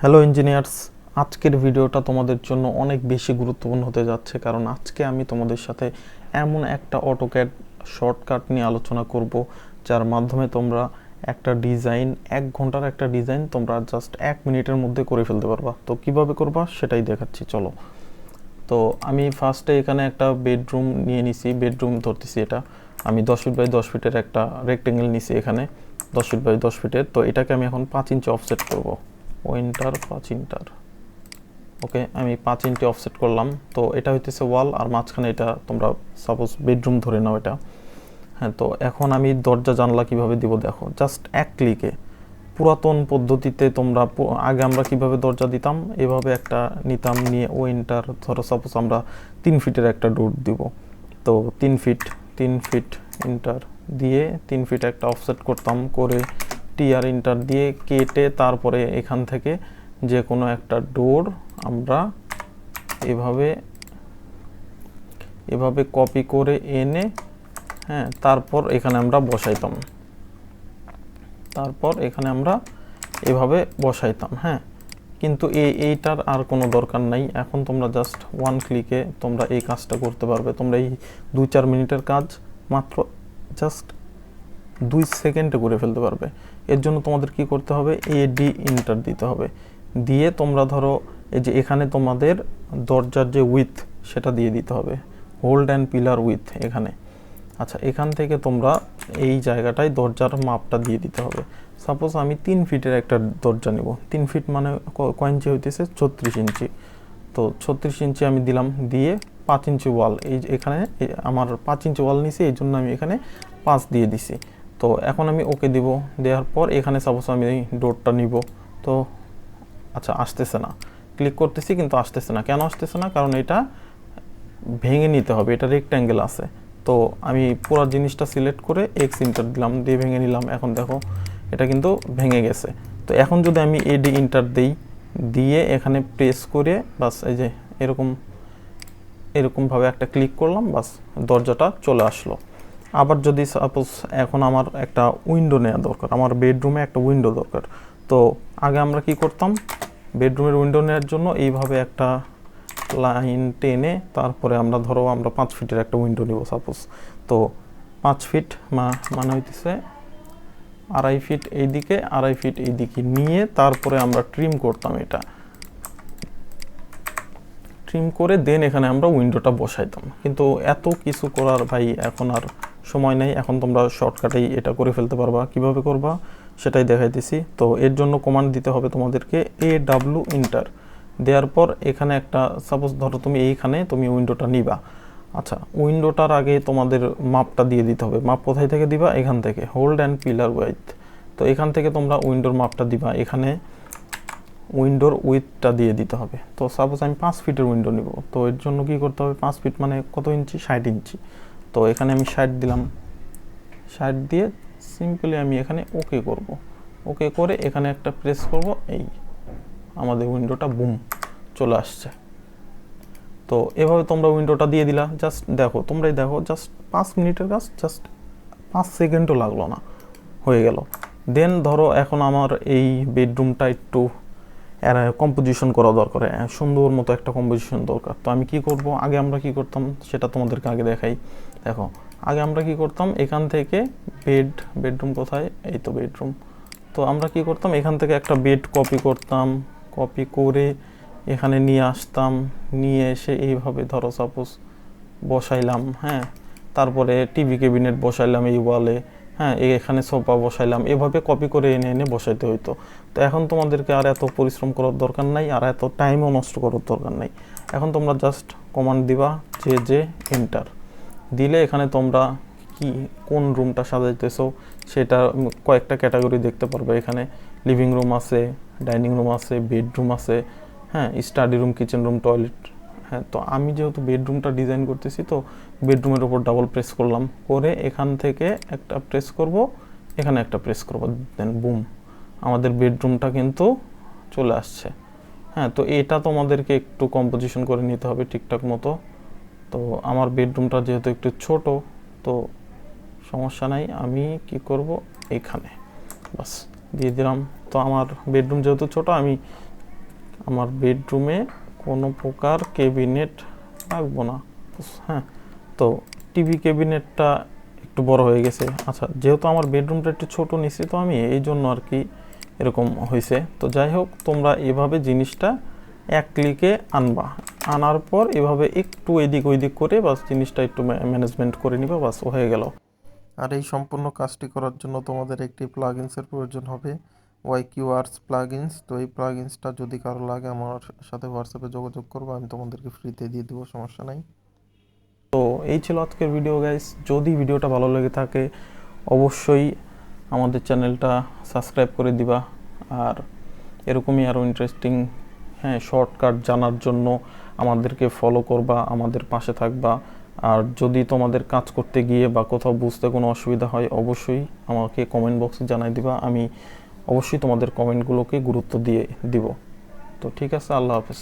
Hello engineers, আজকের ভিডিওটা তোমাদের জন্য অনেক বেশি গুরুত্বপূর্ণ হতে যাচ্ছে, কারণ আজকে আমি তোমাদের সাথে এমন একটা অটোক্যাড শর্টকাট নিয়ে আলোচনা করব যার মাধ্যমে তোমরা একটা ডিজাইন, 1 ঘন্টার একটা ডিজাইন তোমরা জাস্ট 1 মিনিটের মধ্যে করে ফেলতে পারবা। তো কিভাবে করবা সেটাই দেখাচ্ছি, চলো। তো আমি ফার্স্টে এখানে একটা বেডরুম নিয়ে নিছি, বেডরুম ধরতেছি। এটা আমি 10 ফিট বাই 10 ফিটের একটা রেক্টেঙ্গেল নিছি, এখানে 10 ফিট বাই 10 ফিটের। তো এটাকে আমি এখন 5 ইঞ্চি অফসেট করব, ওইন্টার 5 ইঞ্চার। ওকে, আমি 5 ইঞ্চি অফসেট করলাম। তো এটা হইতেছে ওয়াল, আর মাঝখানে এটা তোমরা সাপোজ বেডরুম ধরে নাও এটা। হ্যাঁ, তো এখন আমি দরজা জানলা কিভাবে দিব দেখো, জাস্ট এক ক্লিকে। পুরাতন পদ্ধতিতে তোমরা আগে আমরা কিভাবে দরজা দিতাম, এভাবে একটা নিতাম, নিয়ে ওইন্টার ধরো সাপোজ আমরা 3 ফিটের একটা ডোর দিব। তো 3 ফিট ইন্টার দিয়ে 3 ফিট একটা অফসেট করতাম, করে টিআর ইন্টার দিয়ে কেটে তারপরে এখান থেকে যে কোনো একটা ডোর আমরা এভাবে এভাবে কপি করে এনে, হ্যাঁ, তারপর এখানে আমরা বসাইতাম, এভাবে বসাইতাম। হ্যাঁ, কিন্তু এইটার আর কোনো দরকার নাই। এখন তোমরা জাস্ট 1 ক্লিকে তোমরা এই কাজটা করতে পারবে। তোমরা এই 2-4 মিনিটের কাজ মাত্র জাস্ট 2 সেকেন্ডে করে ফেলতে পারবে। এর জন্য তোমাদের কি করতে হবে, এডি ইন্টার দিতে হবে। দিয়ে তোমরা ধরো এই যে এখানে তোমাদের দরজার যে উইথ সেটা দিয়ে দিতে হবে, হোল্ড অ্যান্ড পিলার উইথ এখানে। আচ্ছা, এখান থেকে তোমরা এই জায়গাটায় দরজার মাপটা দিয়ে দিতে হবে। সাপোজ আমি 3 ফিটের একটা দরজা নেব। 3 ফিট মানে কয় ইঞ্চি হইতেছে, 36 ইঞ্চি। তো 36 ইঞ্চি আমি দিলাম, দিয়ে 5 ইঞ্চি ওয়াল, এই এখানে আমার 5 ইঞ্চি ওয়াল নিছি, এই জন্য আমি এখানে 5 দিয়ে দিছি। তো এখন আমি ওকে দিব, দেওয়ার পর এখানে সাপোজ আমি এই ডোরটা নিব। তো আচ্ছা, আসতেছে না, ক্লিক করতেছি কিন্তু আসতেছে না। কেন আসতেছে না? কারণ এটা ভেঙে নিতে হবে, এটা রেক্ট্যাঙ্গেল আছে। তো আমি পুরো জিনিসটা সিলেক্ট করে এক্স ইন্টার দিলাম, দিয়ে ভেঙে নিলাম। এখন দেখো এটা কিন্তু ভেঙে গেছে। তো এখন যদি আমি এডি ইন্টার দিই, দিয়ে এখানে প্রেস করে বাস এই যে এরকমভাবে একটা ক্লিক করলাম, বাস দরজাটা চলে আসলো। আবার যদি সাপোজ এখন আমার একটা উইন্ডো নেওয়া দরকার, আমার বেডরুমে একটা উইন্ডো দরকার। তো আগে আমরা কি করতাম, বেডরুমের উইন্ডো নেওয়ার জন্য এইভাবে একটা লাইন টেনে তারপরে আমরা ধরো আমরা 5 ফিটের একটা উইন্ডো নিব সাপোজ। তো 5 ফিট মানে হইতেছে 2.5 ফিট এইদিকে, 2.5 ফিট এইদিকে নিয়ে তারপরে আমরা ট্রিম করতাম। এটা ট্রিম করে দেন এখানে আমরা উইন্ডোটা বসাইতাম। কিন্তু এত কিছু করার ভাই এখন আর সময় নেই। এখন তোমরা শর্টকাটেই এটা করে ফেলতে পারবা। কিভাবে করবা সেটাই দেখাইতেছি। তো এর জন্য কমান্ড দিতে হবে তোমাদেরকে AW ইন্টার। দেওয়ার পর এখানে একটা সাপোজ ধরো তুমি এইখানে তুমি উইন্ডোটা নিবা। আচ্ছা, উইন্ডোটার আগে তোমাদের মাপটা দিয়ে দিতে হবে। মাপ কোথায় থেকে দিবা? এখান থেকে, হোল্ড অ্যান্ড পিলার উইথ। তো এখান থেকে তোমরা উইন্ডোর মাপটা দিবা, এখানে উইন্ডোর উইথটা দিয়ে দিতে হবে। তো সাপোজ আমি 5 ফিটের উইন্ডো নিব। তো এর জন্য কি করতে হবে, 5 ফিট মানে কত ইঞ্চি, 60 ইঞ্চি। তো এখানে আমি 60 দিলাম, 60 দিয়ে সিম্পলি আমি এখানে ওকে করব। ওকে করে এখানে একটা প্রেস করব, এই আমাদের উইন্ডোটা বুম চলে আসছে। তো এভাবে তোমরা উইন্ডোটা দিয়ে দিলা। জাস্ট দেখো, তোমরাই দেখো, জাস্ট 5 মিনিটের কাজ, জাস্ট 5 সেকেন্ডও লাগলো না, হয়ে গেল। দেন ধরো এখন আমার এই বেডরুমটা একটু কম্পোজিশন করা দরকার, সুন্দর মতো একটা কম্পোজিশন দরকার। তো আমি কি করব, আগে আমরা কি করতাম সেটা তোমাদেরকে আগে দেখাই। দেখো, আগে আমরা কি করতাম, এখান থেকে বেডরুম কোথায়, এই তো বেডরুম। তো আমরা কি করতাম, এখান থেকে একটা বেড কপি করতাম, কপি করে এখানে নিয়ে আসতাম, নিয়ে এসে এইভাবে ধরো সাপোজ বসাইলাম। হ্যাঁ, তারপরে টিভি ক্যাবিনেট বসাইলাম এই ওয়ালে। হ্যাঁ, এখানে সোফা বসাইলাম, এভাবে কপি করে এনে এনে বসাইতে হইতো। তো এখন তোমাদেরকে আর এত পরিশ্রম করার দরকার নাই, আর এত টাইমও নষ্ট করার দরকার নাই। এখন তোমরা জাস্ট কমান্ড দিবা, যে এন্টার দিলে এখানে তোমরা কি কোন রুমটা সাজাইতেছো সেটা কয়েকটা ক্যাটাগরি দেখতে পারবে। এখানে লিভিং রুম আছে, ডাইনিং রুম আছে, বেডরুম আছে, হ্যাঁ, study room, kitchen room, toilet. হ্যাঁ, তো আমি যেহেতু বেডরুমটা ডিজাইন করতেছি, তো বেডরুমের ওপর ডাবল প্রেস করলাম, করে এখান থেকে একটা প্রেস করব, এখানে একটা প্রেস করব, দেন বুম, আমাদের বেডরুমটা কিন্তু চলে আসছে। হ্যাঁ, তো এটা তোমাদেরকে একটু কম্পোজিশন করে নিতে হবে ঠিকঠাক মতো। তো আমার বেডরুমটা যেহেতু একটু ছোট, তো সমস্যা নাই, আমি কি করব, এখানে বাস দিয়ে দিলাম। তো আমার বেডরুম যেহেতু ছোট, আমি আমার বেডরুমে কোনো প্রকার ক্যাবিনেট রাখবো না। হ্যাঁ, তো টিভি ক্যাবিনেটটা একটু বড় হয়ে গেছে। আচ্ছা, যেহেতু আমার বেডরুমটা একটু ছোট নিচ্ছি, তো আমি এই জন্য আর কি এরকম হয়েছে। তো যাই হোক, তোমরা এভাবে জিনিসটা এক ক্লিকে আনবা, আনার পর এভাবে একটু এদিক ওইদিক করে বাস জিনিসটা একটু ম্যানেজমেন্ট করে নিবা, বাস হয়ে গেল। আর এই সম্পূর্ণ কাজটি করার জন্য তোমাদের একটি প্লাগইনসের প্রয়োজন হবে, ওয়াইকিউআরস প্লাগইনস। তো এই প্লাগইনসটা যদি কারো লাগে আমার সাথে হোয়াটসঅ্যাপে যোগাযোগ করবো, আমি তোমাদেরকে ফ্রিতে দিয়ে দেবো, সমস্যা নাই। তো এই ছিল আজকের ভিডিও গাইস। যদি ভিডিওটা ভালো লেগে থাকে অবশ্যই আমাদের চ্যানেলটা সাবস্ক্রাইব করে দিবা, আর এরকমই আরও ইন্টারেস্টিং শর্টকাট জানার জন্য আমাদেরকে ফলো করবা, আমাদের পাশে থাকবা। আর যদি তোমাদের কাজ করতে গিয়ে বা কোথাও বুঝতে কোনো অসুবিধা হয় অবশ্যই আমাকে কমেন্ট বক্সে জানাই দিবা, আমি অবশ্যই তোমাদের কমেন্টগুলোকে গুরুত্ব দিয়ে দিব। তো ঠিক আছে, আল্লাহ হাফেজ।